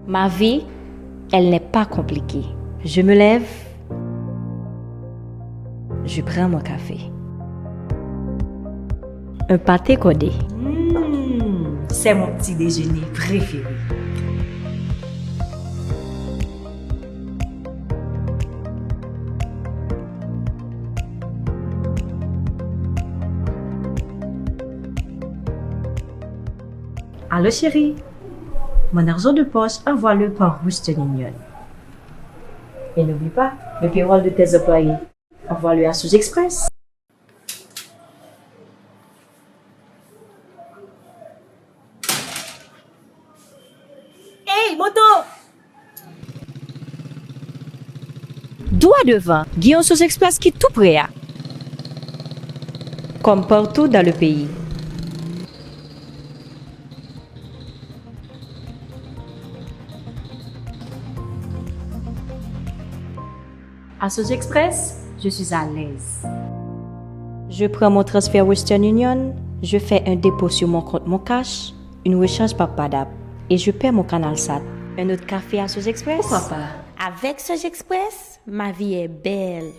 Ma vie, elle n'est pas compliquée. Je me lève, je prends mon café. Un pâté codé. C'est mon petit déjeuner préféré. Allô chérie, mon argent de poche, envoie-le par Western Union. Et n'oublie pas, le payroll de tes employés, envoie-le à Suze Express. Hey, moto! Droit devant, Guillaume Suze Express qui est tout prêt. Comme partout dans le pays. À Suze Express, je suis à l'aise. Je prends mon transfert Western Union, je fais un dépôt sur mon compte Mon Cash, une recharge par Padap et je paie mon canal SAT. Un autre café à Suze Express? Pourquoi pas? Avec Suze Express, ma vie est belle.